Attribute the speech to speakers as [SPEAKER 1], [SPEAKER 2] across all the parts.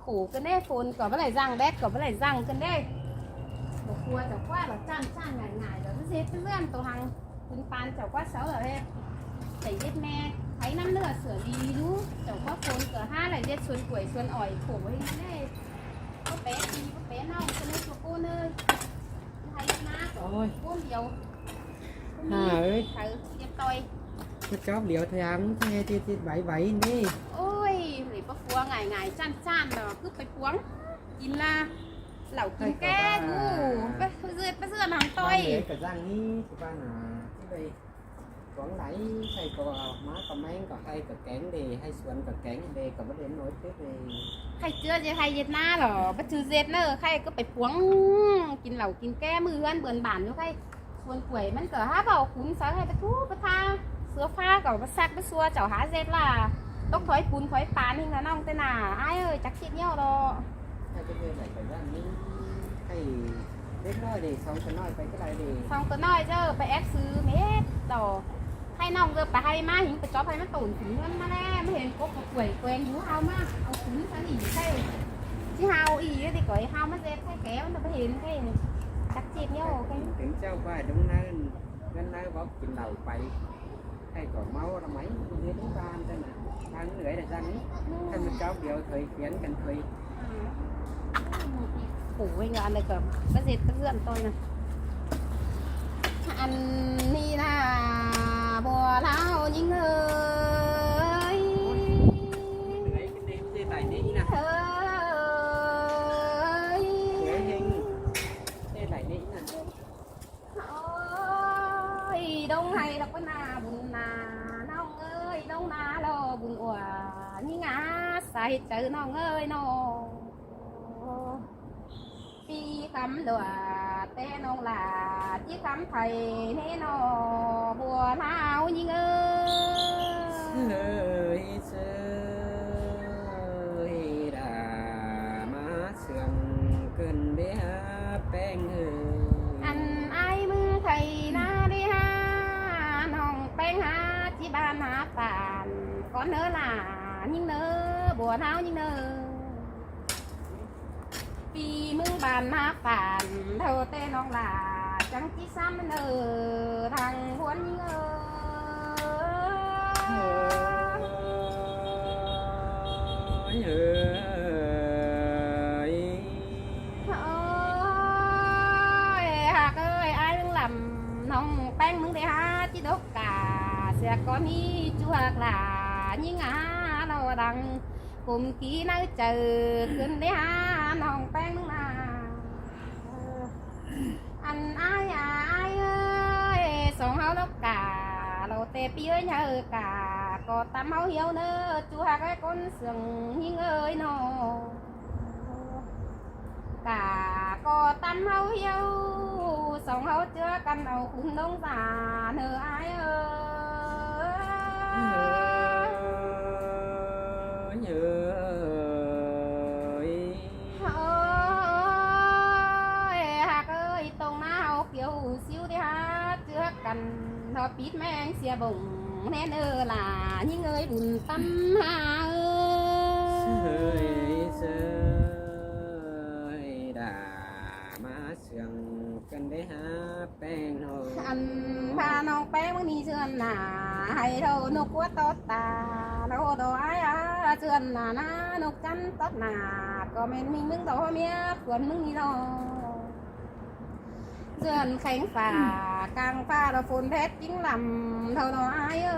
[SPEAKER 1] khổ cái đấy phồn có với lại răng đét có với lại răng cái đấy một cua chảo quá là chan chan ngày ngày rồi nó dết cái lươn tổ hàngคุณปานเจ้าก็เสาเหรอเฮ้ใส่เย็ดแม่ไถน้ำเลือดเสือดีรู้เจ้าก็คนเกิดห้าอะไรเย็ดส่วนป่วยส่วนอ่อยโขไว้ได้ก็เป๊ะดีก็เป๊ะเน่าจะนึกว่ากูเนยไทยมาก่อนกูเดียวไทยเย็ดต่อย
[SPEAKER 2] cái chóp liệu thì ăn nghe thì bảy bảy đi
[SPEAKER 1] โอ้ยหรือปะฟัวไงไงจ้านจ้านเนาะคือไปพวงกินละเหล่ากินแก้กูไปเสื้อหนังต่อย
[SPEAKER 2] cái răng ní thì ba là cái đây quảng nãy hay có má có mấy có hay có kén đi hay xuân có kén đi có vấn đề nổi tiếp đi
[SPEAKER 1] ใครเชื่อจะใครเย็ดหน้าหรอปะชื่อเย็ดเนอะใครก็ไปพวงกินเหล่ากินแก้มือกันเบื่อนบานอยู่ใครส่วนป่วยมันก็หาเบาขุนสาให้ไปทูไปทาเสื้อผ้าก็ไปซักไปซัวเจ้าหาเย็ดล่ะต้องถอยปูนถอยปานนี่นะน้องเต้นน่ะไอ้เอ้ยจักคิดเนี้ยหรอ
[SPEAKER 2] hay cái này phải răng ní hay đến nói đi xong cái nói phải cái này đi
[SPEAKER 1] ฟังตัวน้อยเจ้าไปแอดซื้อเม็ดต่อให้น้องเจ้าไปให้มาหิงไปจ๊อบให้มันตุ่นถึงเงินมาแน่ไม่เห็นกบกับป่วยแกงอยู่เฮามากเอาขุนสันอีใช่ที่เฮาอีที่ก่อยเฮามาเซ็ตให้แกมันไปเห็นแค่จักจีบเนี้ยโอเค
[SPEAKER 2] ถึงเจ้าว่าđúng nơi gần nơi bópกินđầu bay hay còn máu là mấy dưới chúng ta ăn tên là ăn người là răng ní thêm một cháu điều thời kiến cần thời
[SPEAKER 1] โอ้ยงานอะไรกับประเสริฐเพื่อนตัวนะอันนี้นะบัวเล้ายิงเอ้ย
[SPEAKER 2] cái đêm dê tài ní nè
[SPEAKER 1] เอ้ย
[SPEAKER 2] cái hình dê tài ní nè
[SPEAKER 1] โอ้ยดงให้ดอกก็นาบุญนาน้องเอ้ยดงนาโลบุญอัวนี่งาใส่เจอน้องเอ้ยน้องปีคำหลัวเต้น้องหลาที่คำไทยเน่นอบัวเท้ายิงเอ้ย
[SPEAKER 2] ơi đã má sườn cơn bé beng hừ
[SPEAKER 1] อันไอ้มือไทยนาได้ฮาน้องแป้งฮาที่บ้านหาป่านก้อนเนื้อหลายิงเนื้อบัวเท้ายิงเนื้อปีมึงบานหาป่านเท่าเต้น้องหลาจังที่ซ้ำเนื้อทางหวนยิงเอ้ย
[SPEAKER 2] ơi
[SPEAKER 1] โอ้ยหากเอ้ยไอ้มึงลำน้องแป้งมึงได้หาที่ดกกาเสียก้อนนี้จูหักหลายิ่งหาเราดังผมกี้น่าเจอขึ้นได้หาน้องแป้งมึงนาอันไอ้เอ้ยสองเฮาดกกาเราเตะปีเอ้ยเฮอกาก็ตามเฮาเหี่ยวเนอจูหักไอ้คนเสียงยิ่งเอ้ยน้อง cả có tâm hấu hiếu sống hấu chưa căn đầu cũng đông già nở ai ơi ơi hạc ơi tông nào kiểu siêu đi hát chưa cần nó bít men xìa bụng nên là những người buồn tâm hà ơi
[SPEAKER 2] cần để há bèn hồ
[SPEAKER 1] anh ba non bé mới đi sườn nà hay đâu nục quá tốt ta đâu đồ ai á sườn nà na nục chăn tốt nà có mình mừng đồ mía quần mừng đi đâu sườn khánh phà càng pha đồ phun thét chính làm thầu đồ ai
[SPEAKER 2] ơi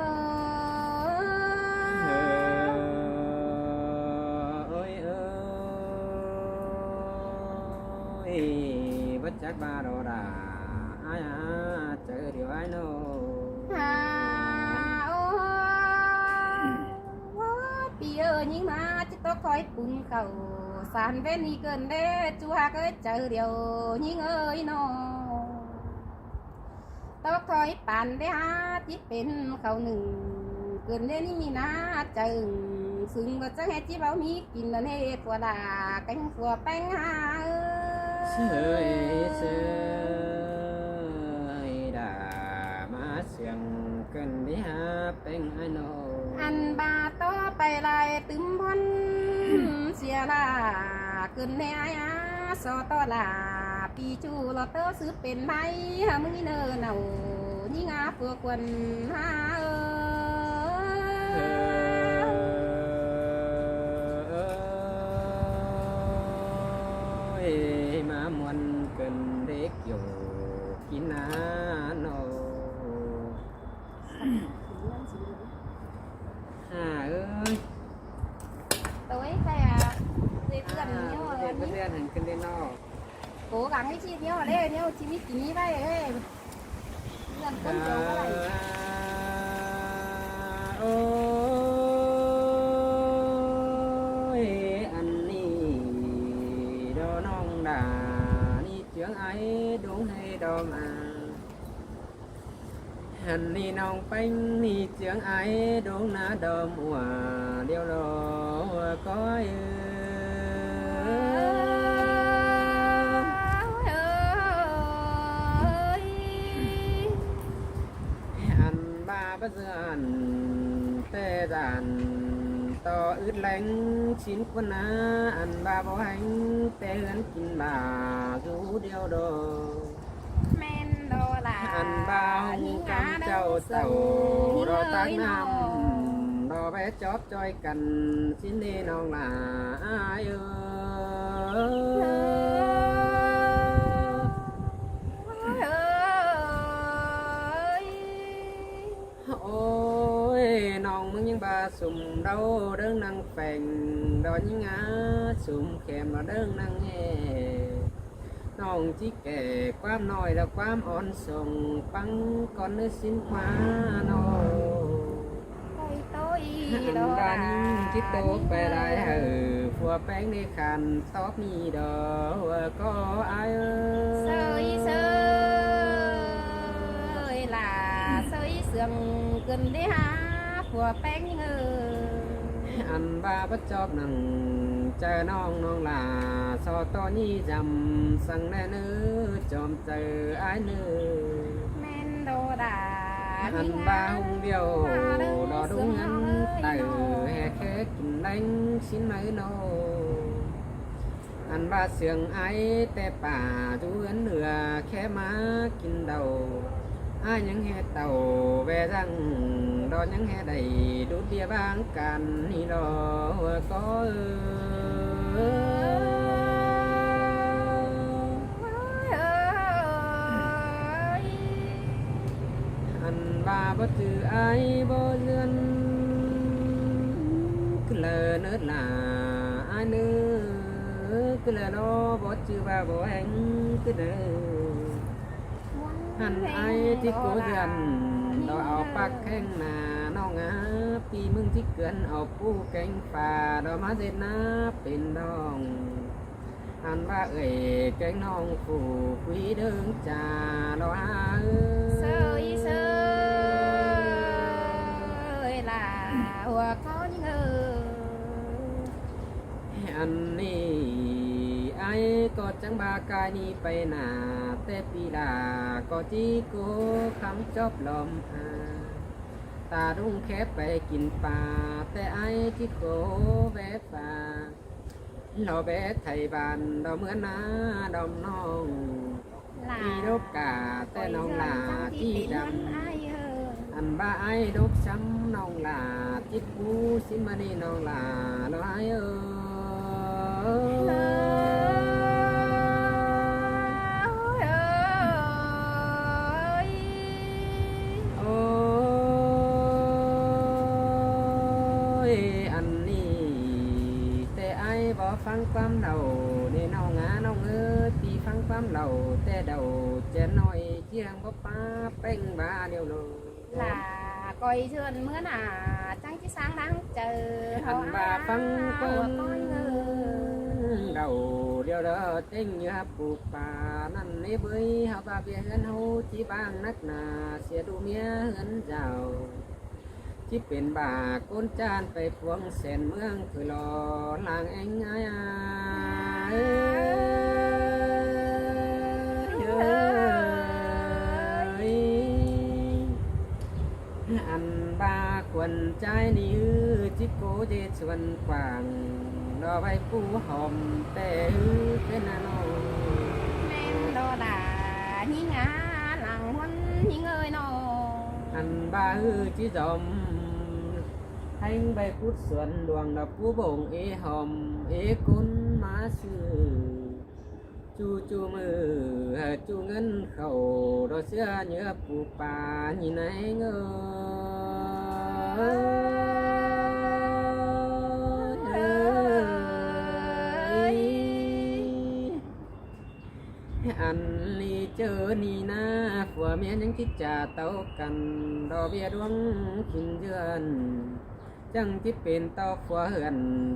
[SPEAKER 2] bất chắc ba đồ đà ai chờ điều ai nô
[SPEAKER 1] bây nhưng mà chỉ có khói bùn khẩu sàn bên đi gần đấy chú hạc ơi chờ điều nhưng ơi nó tóc khói bàn đấy ha chỉ bên khẩu nừng gần đấy mi na chờ sừng và chắc hết chỉ bảo mi kín là nè của là cánh của bánh ha
[SPEAKER 2] ơi đã má sườn cần đi há bèn ai nô
[SPEAKER 1] anh bà toไปลายตึมพัน là cơn nè ai á so to là pi chu lo tớ sứ bên bayมึงนี่เนอnàoนี่งาเปลือกquần ha
[SPEAKER 2] mà muôn cần để kiểu kín á nô ơi
[SPEAKER 1] tối phải dây gần nhau
[SPEAKER 2] dây bên đây hình kinh lên nó
[SPEAKER 1] cố gắng cái chi nhau ở đây nhau chỉ biết kính vậy ấy gần con cháu cái này
[SPEAKER 2] ôi anh đi đó non đà đi chuyện ấy đúng hay đâu mà hành đi non bánh đi chuyện ấy đúng na đom hòa điều đó có anh ba bất dân tê đàn to ướt lánh chín quân á anh ba bỏ hành tê gắn kín bà rú điều đồ
[SPEAKER 1] men đồ là
[SPEAKER 2] anh ba hùng cam châu tàu đo tác nam đo bé chóp choi cần xin đi non là ai ôi non mừng những bà sùng đâu đơn năng phèn đo những á sùng kèm là đơn năng nghe non chỉ kể quam nói là quam on sùng băng con nước xin hoa nó
[SPEAKER 1] tôi
[SPEAKER 2] anh đang chiếc tô về lại hừ phùa bánh đi khăn tóc mi đó có ai
[SPEAKER 1] sơi là sơi sương gần đi ha phùa bánh
[SPEAKER 2] anh ba bắt chóp nằng chờ non là so to nhi dầm sang nè nữ chòm chờ ai nữ
[SPEAKER 1] men đồ đà
[SPEAKER 2] anh ba hung điều đó đúng anh từ hè khé kinh đánh xin mấy nô anh ba sườn ấy tè bà chú ấn nửa khé má kinh đầu ai những hè tàu về răng đó những hè đầy đốt bia vang càn đi đó có anh ba bất từ ai vô duyên cứ lờ nữa là ai nữa cứ lờ đó bỏ chữ ba bỏ anh cứ đỡ anh aiที่กูเดือนเราเอาปักแข้งนาน้องอาปีมึงที่เกินเอาปูแกงป่าเรามาเด็ดน้าเป็นดองอันว่าเอ่ยแกงน้องผูคุยเดิงจ่าเราหา
[SPEAKER 1] sơi là hòa có những
[SPEAKER 2] อันนี้ไอ้ก็จังบากายนี้ไปหนาแต่ปีดาก็จีโกคำจอบลมหาตารุ่งแค่ไปกินปลาแต่ไอ้จีโกแวะป่าเราแวะไทยบ้านเราเหมือนน้าดอมน้องมีรบกาแต่น้องลาที่ดำอันบ้าไอ้ดกช้ำน้องลาจิตกูสิมานีน้องลาเราไอ้ฟังความเราในน้องน้องปีฟังความเราแต่เดาจะน้อยเชียงบ่ป้าเป่งบ้าเดียวเลย
[SPEAKER 1] là coi dườn mưa nà trăng chỉ sáng đang chờ
[SPEAKER 2] anh bàฟังความเราเดียวเด้อเต็งอยู่ฮับปูป่านั่นนี่เบยเฮาบาเบียเฮือนเฮาที่บางนักหนาเสียดูเมียเฮือนเจ้าที่เป็นบาก้นจานไปพวงแสนเมืองคือรอลางเองไงอันบาควรใจนี่จิโกเจชวนกวางรอ อไว้ปูหอมแต่เป็นน้อง
[SPEAKER 1] แม่นดอดาหิงาหลังวันหิงเอ้ยน้อง
[SPEAKER 2] อันba chỉ dòm anh bay phút xuân luồng đập cú bổng ế hòm ế cún má sư chu chu mơ chu ngân khẩu đó xưa nhớ phụ bà nhìn anh ơi anh ly chớ ni na phùa mẹ những cái trà tàu cần đò bia đuông khinh dườn chẳngที่เป็นตอกฝัวเหือน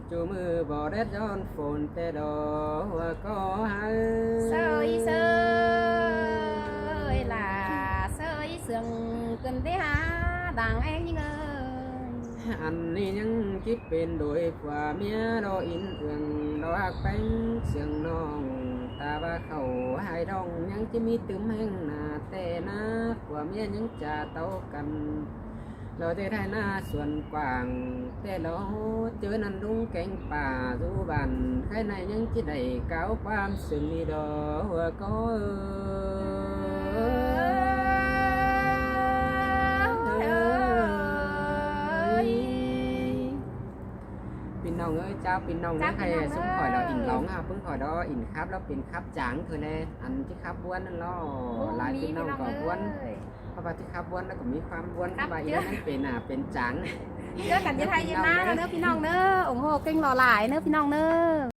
[SPEAKER 2] จูมือบ่ได้ย้อนฝนแต่ดอกก็หา
[SPEAKER 1] sơi sơi là sơi sương cần thế hả đàng em như ngơi
[SPEAKER 2] อันนี้ยังคิดเป็นโดยกว่าเมียดออินเอืองดอกแป้งเสียงน้องตาว่าเขาหายดองยังจะมีตึมแห้งหน้าแต่นะกว่าเมียยังจะเต้ากันเราได้ได้หน้าส่วนกว้างแต่เราเจอนันดุงแกงป่าดูบันใครในยังจะได้ก้าวความสึงนี่ดอกก็ปินน้องเอ้ยเจ้าปินน้องนะใครสมข่อยเราอินร้องอ่ะเพิ่งข่อยดออินครับแล้วเป็นครับจางเธอแน่อันที่ครับบ้วนนั่นล้อลายปินน้องก่อบ้วนเพราะว่าที่ครับบ้วนแล้วก็มีความบ้วนเข้ามาอีกนั่นเป็นเป็นจาง
[SPEAKER 1] เจอกันที่ไทยเย็นหน้าเนื้อพี่น้องเนื้อủng hộ kênh lò lạiเนื้อพี่น้องเนื้อ